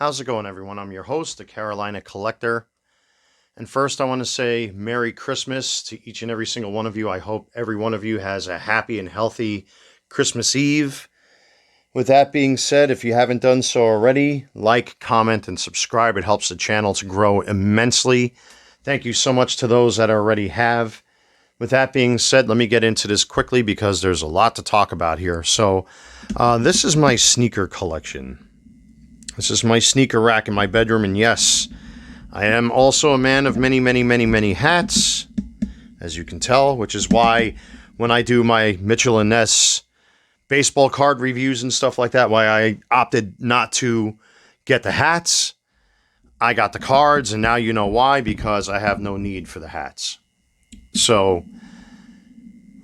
How's it going, everyone? I'm your host, the Carolina Collector. And first, I want to say Merry Christmas to each and every single one of you. I hope every one of you has a happy and healthy Christmas Eve. With that being said, if you haven't done so already, like, comment, and subscribe. It helps the channel to grow immensely. Thank you so much to those that already have. With that being said, let me get into this quickly because there's a lot to talk about here. So, this is my sneaker collection. This is my sneaker rack in my bedroom, and yes, I am also a man of many, many, many, many hats, as you can tell, which is why when I do my Mitchell and Ness baseball card reviews and stuff like that, why I opted not to get the hats. I got the cards, and now you know why, because I have no need for the hats. So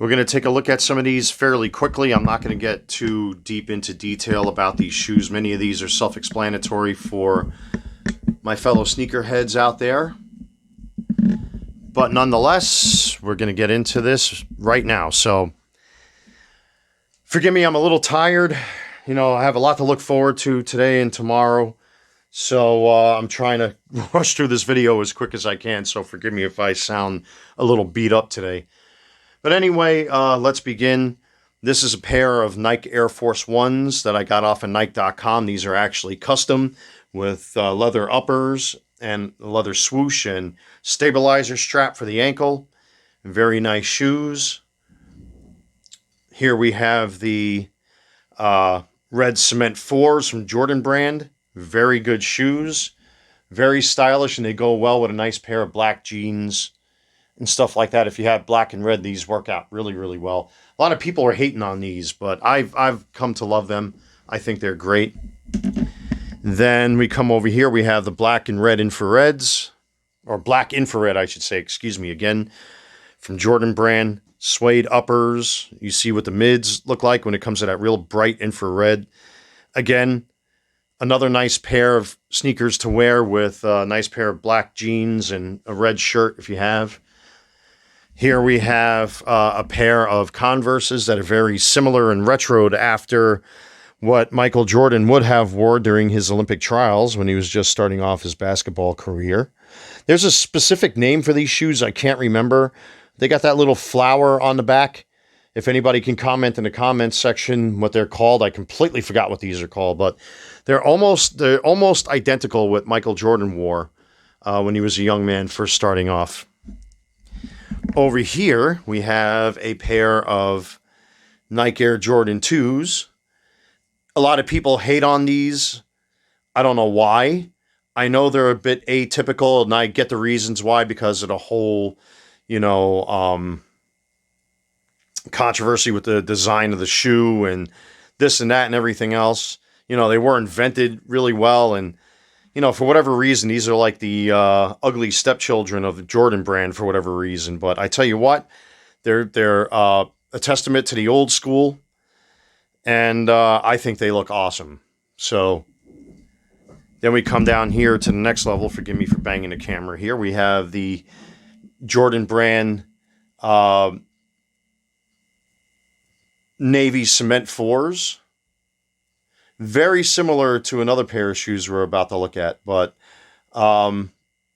we're going to take a look at some of these fairly quickly. I'm not going to get too deep into detail about these shoes. Many of these are self-explanatory for my fellow sneakerheads out there. But nonetheless, we're going to get into this right now. So forgive me, I'm a little tired. You know, I have a lot to look forward to today and tomorrow. So I'm trying to rush through this video as quick as I can. So forgive me if I sound a little beat up today. But anyway, let's begin. This is a pair of Nike Air Force Ones that I got off of Nike.com. These are actually custom with leather uppers and leather swoosh and stabilizer strap for the ankle. Very nice shoes. Here we have the red cement 4s from Jordan brand. Very good shoes. Very stylish, and they go well with a nice pair of black jeans and stuff like that. If you have black and red, these work out really, really well. A lot of people are hating on these, but I've come to love them. I think they're great. Then we come over here. We have the black and red infrareds, or black infrared, I should say. Excuse me again. From Jordan brand. Suede uppers. You see what the mids look like when it comes to that real bright infrared. Again, another nice pair of sneakers to wear with a nice pair of black jeans and a red shirt if you have. Here we have a pair of Converses that are very similar and retroed after what Michael Jordan would have wore during his Olympic trials when he was just starting off his basketball career. There's a specific name for these shoes. I can't remember. They got that little flower on the back. If anybody can comment in the comments section what they're called, I completely forgot what these are called, but they're almost identical what Michael Jordan wore when he was a young man first starting off. Over here, we have a pair of Nike Air Jordan 2s. A lot of people hate on these. I don't know why. I know they're a bit atypical, and I get the reasons why because of the whole, controversy with the design of the shoe and this and that and everything else. They were invented really well, and for whatever reason, these are like the ugly stepchildren of the Jordan brand for whatever reason. But I tell you what, they're a testament to the old school, and I think they look awesome. So then we come down here to the next level. Forgive me for banging the camera here. We have the Jordan brand navy cement 4s. Very similar to another pair of shoes we're about to look at, but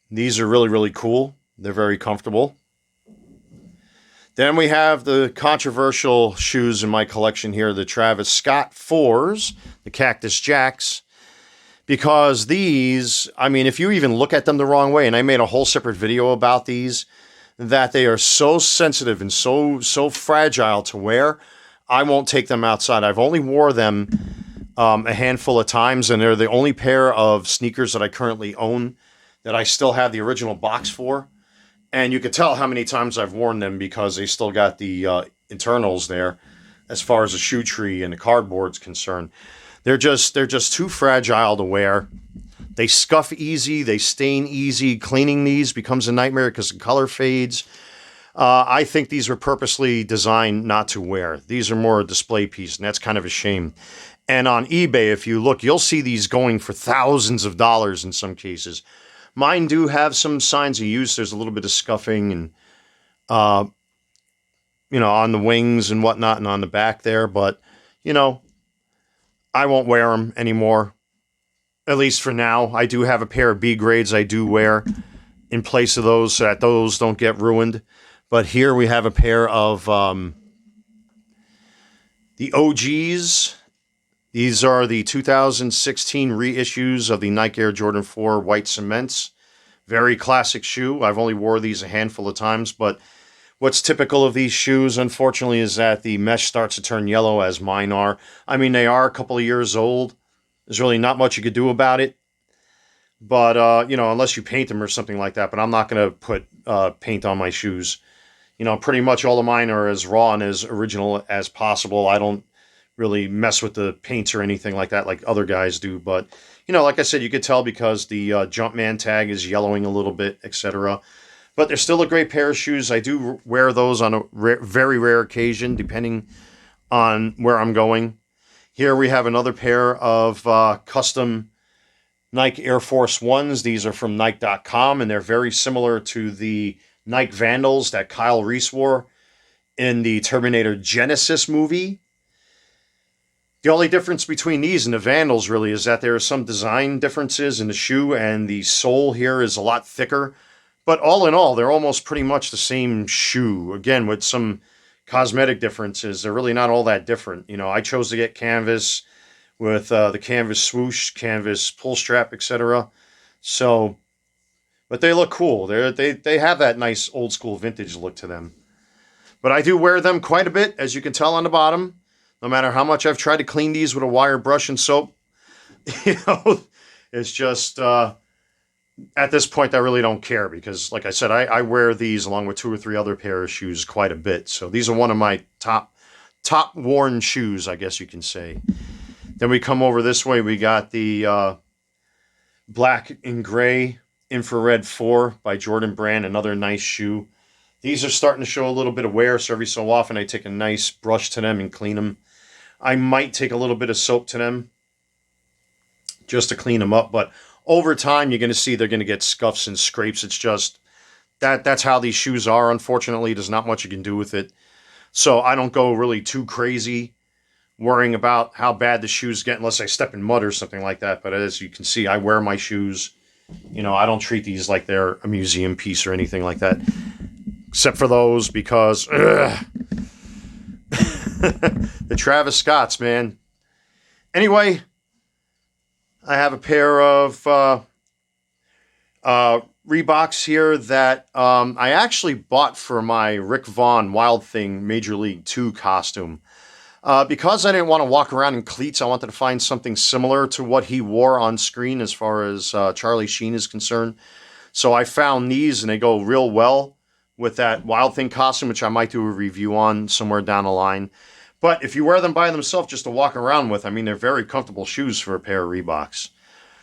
these are really, really cool. They're very comfortable. Then we have the controversial shoes in my collection here, the Travis Scott 4s, the Cactus Jacks, because these, if you even look at them the wrong way, and I made a whole separate video about these, that they are so sensitive and so fragile to wear, I won't take them outside. I've only wore them a handful of times, and they're the only pair of sneakers that I currently own that I still have the original box for. And you can tell how many times I've worn them because they still got the internals there as far as the shoe tree and the cardboard's concerned. They're just too fragile to wear. They scuff easy, they stain easy. Cleaning these becomes a nightmare because the color fades. I think these were purposely designed not to wear. These are more a display piece, and that's kind of a shame. And on eBay, if you look, you'll see these going for thousands of dollars in some cases. Mine do have some signs of use. There's a little bit of scuffing and, on the wings and whatnot and on the back there. But, I won't wear them anymore. at least for now. I do have a pair of B grades I do wear in place of those so that those don't get ruined. But here we have a pair of the OGs. These are the 2016 reissues of the Nike Air Jordan 4 White Cements. Very classic shoe. I've only wore these a handful of times, but what's typical of these shoes, unfortunately, is that the mesh starts to turn yellow, as mine are. I mean, they are a couple of years old. There's really not much you could do about it. But, unless you paint them or something like that. But I'm not going to put paint on my shoes. Pretty much all of mine are as raw and as original as possible. I don't really mess with the paints or anything like that like other guys do. But, like I said, you could tell because the Jumpman tag is yellowing a little bit, etc. But they're still a great pair of shoes. I do wear those on a very rare occasion, depending on where I'm going. Here we have another pair of custom Nike Air Force Ones. These are from Nike.com, and they're very similar to the Nike Vandals that Kyle Reese wore in the Terminator Genesis movie. The only difference between these and the Vandals really is that there are some design differences in the shoe, and the sole here is a lot thicker. But all in all, they're almost pretty much the same shoe. Again, with some cosmetic differences, they're really not all that different. I chose to get canvas with the canvas swoosh, canvas pull strap, etc. So, but they look cool. They have that nice old school vintage look to them. But I do wear them quite a bit, as you can tell on the bottom. No matter how much I've tried to clean these with a wire brush and soap, it's just at this point I really don't care because, like I said, I wear these along with 2 or 3 other pair of shoes quite a bit. So these are one of my top worn shoes, I guess you can say. Then we come over this way. We got the black and gray Infrared 4 by Jordan Brand, another nice shoe. These are starting to show a little bit of wear, so every so often I take a nice brush to them and clean them. I might take a little bit of soap to them just to clean them up, but over time you're going to see they're going to get scuffs and scrapes. It's just that's how these shoes are. Unfortunately, there's not much you can do with it. So I don't go really too crazy worrying about how bad the shoes get unless I step in mud or something like that. But as you can see, I wear my shoes. I don't treat these like they're a museum piece or anything like that. Except for those because the Travis Scotts, man. Anyway, I have a pair of Reeboks here that I actually bought for my Rick Vaughn Wild Thing Major League 2 costume. Because I didn't want to walk around in cleats, I wanted to find something similar to what he wore on screen as far as Charlie Sheen is concerned. So I found these, and they go real well with that Wild Thing costume, which I might do a review on somewhere down the line. But if you wear them by themselves just to walk around with, I mean, they're very comfortable shoes for a pair of Reeboks.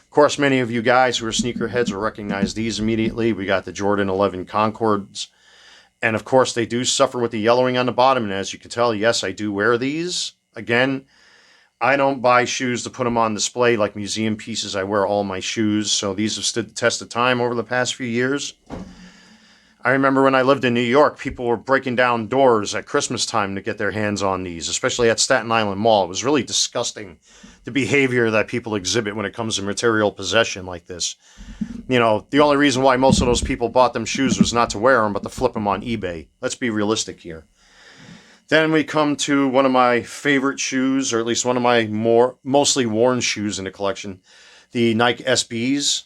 Of course, many of you guys who are sneakerheads will recognize these immediately. We got the Jordan 11 Concords. And of course, they do suffer with the yellowing on the bottom. And as you can tell, yes, I do wear these. Again, I don't buy shoes to put them on display like museum pieces. I wear all my shoes. So these have stood the test of time over the past few years. I remember when I lived in New York, people were breaking down doors at Christmas time to get their hands on these, especially at Staten Island Mall. It was really disgusting, the behavior that people exhibit when it comes to material possession like this. The only reason why most of those people bought them shoes was not to wear them, but to flip them on eBay. Let's be realistic here. Then we come to one of my favorite shoes, or at least one of my mostly worn shoes in the collection, the Nike SBs,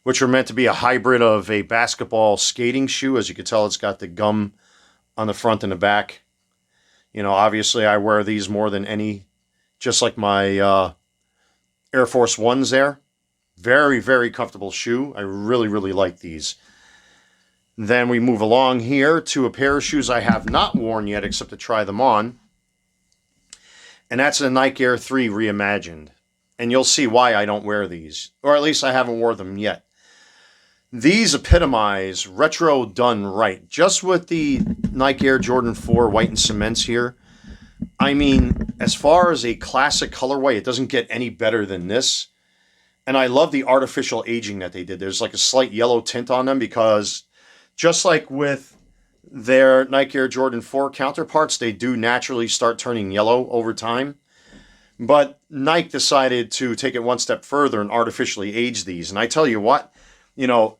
which are meant to be a hybrid of a basketball skating shoe. As you can tell, it's got the gum on the front and the back. Obviously I wear these more than any, just like my Air Force Ones there. Very, very comfortable shoe. I really, really like these. Then we move along here to a pair of shoes I have not worn yet except to try them on. And that's a Nike Air 3 Reimagined. And you'll see why I don't wear these. Or at least I haven't worn them yet. These epitomize retro done right. Just with the Nike Air Jordan 4 White and Cements here. I mean, as far as a classic colorway, it doesn't get any better than this. And I love the artificial aging that they did. There's like a slight yellow tint on them because just like with their Nike Air Jordan 4 counterparts, they do naturally start turning yellow over time. But Nike decided to take it one step further and artificially age these. And I tell you what,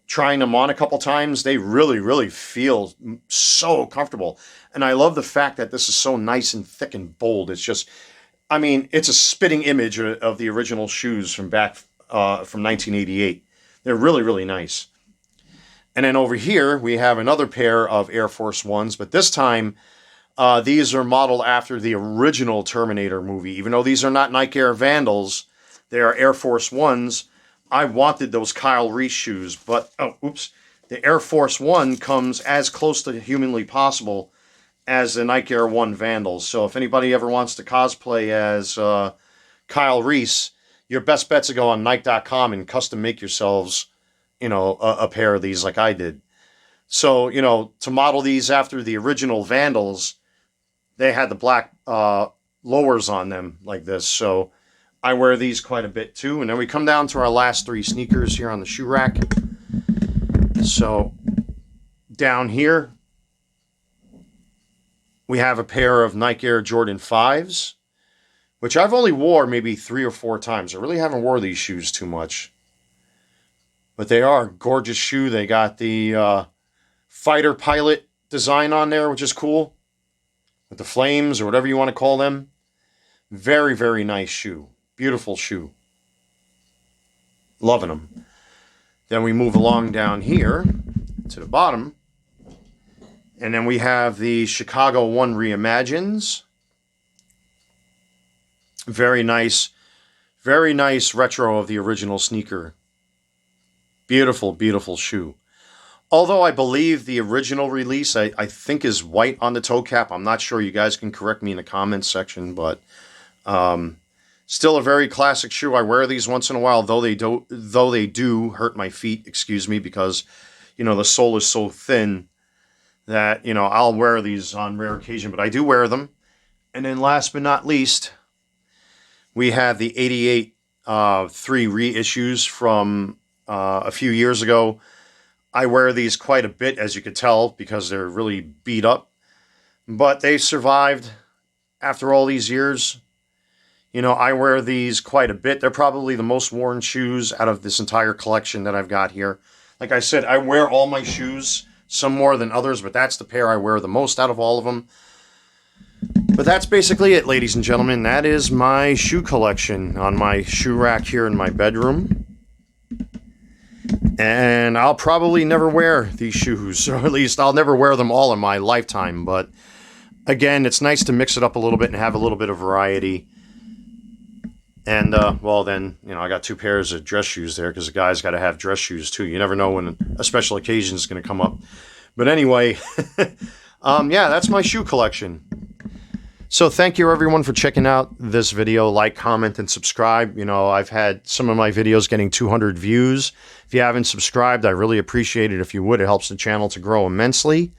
trying them on a couple times, they really, really feel so comfortable. And I love the fact that this is so nice and thick and bold. It's just, it's a spitting image of the original shoes from back from 1988. They're really, really nice. And then over here, we have another pair of Air Force Ones, but this time, these are modeled after the original Terminator movie. Even though these are not Nike Air Vandals, they are Air Force Ones. I wanted those Kyle Reese shoes, but, the Air Force One comes as close to humanly possible as the Nike Air One Vandals. So if anybody ever wants to cosplay as Kyle Reese, your best bet's to go on Nike.com and custom make yourselves, a pair of these like I did. So, to model these after the original Vandals, they had the black lowers on them like this. So I wear these quite a bit too. And then we come down to our last three sneakers here on the shoe rack. So down here, we have a pair of Nike Air Jordan 5s, which I've only wore maybe 3 or 4 times. I really haven't wore these shoes too much. But they are a gorgeous shoe. They got the fighter pilot design on there, which is cool. With the flames or whatever you want to call them. Very, very nice shoe. Beautiful shoe. Loving them. Then we move along down here to the bottom. And then we have the Chicago 1 Reimagines. Very nice retro of the original sneaker. Beautiful, beautiful shoe. Although I believe the original release, I think, is white on the toe cap. I'm not sure. You guys can correct me in the comments section. But still a very classic shoe. I wear these once in a while, though they do hurt my feet, excuse me, because, the sole is so thin that, I'll wear these on rare occasion. But I do wear them. And then last but not least, we have the 88 3 reissues from a few years ago. I wear these quite a bit, as you could tell, because they're really beat up. But they survived after all these years. I wear these quite a bit. They're probably the most worn shoes out of this entire collection that I've got here. Like I said, I wear all my shoes, some more than others, but that's the pair I wear the most out of all of them. But that's basically it, ladies and gentlemen. That is my shoe collection on my shoe rack here in my bedroom. And I'll probably never wear these shoes, or at least I'll never wear them all in my lifetime. But again, it's nice to mix it up a little bit and have a little bit of variety. And, then, I got 2 pairs of dress shoes there because the guy's got to have dress shoes too. You never know when a special occasion is going to come up. But anyway, that's my shoe collection. So thank you everyone for checking out this video. Like, comment, and subscribe. I've had some of my videos getting 200 views. If you haven't subscribed, I really appreciate it if you would. It helps the channel to grow immensely.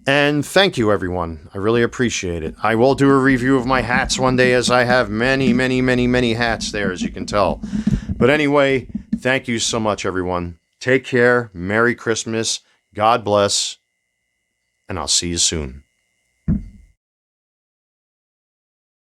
And thank you everyone. I really appreciate it. I will do a review of my hats one day, as I have many, many, many, many hats there, as you can tell. But anyway, thank you so much everyone. Take care. Merry Christmas. God bless. And I'll see you soon.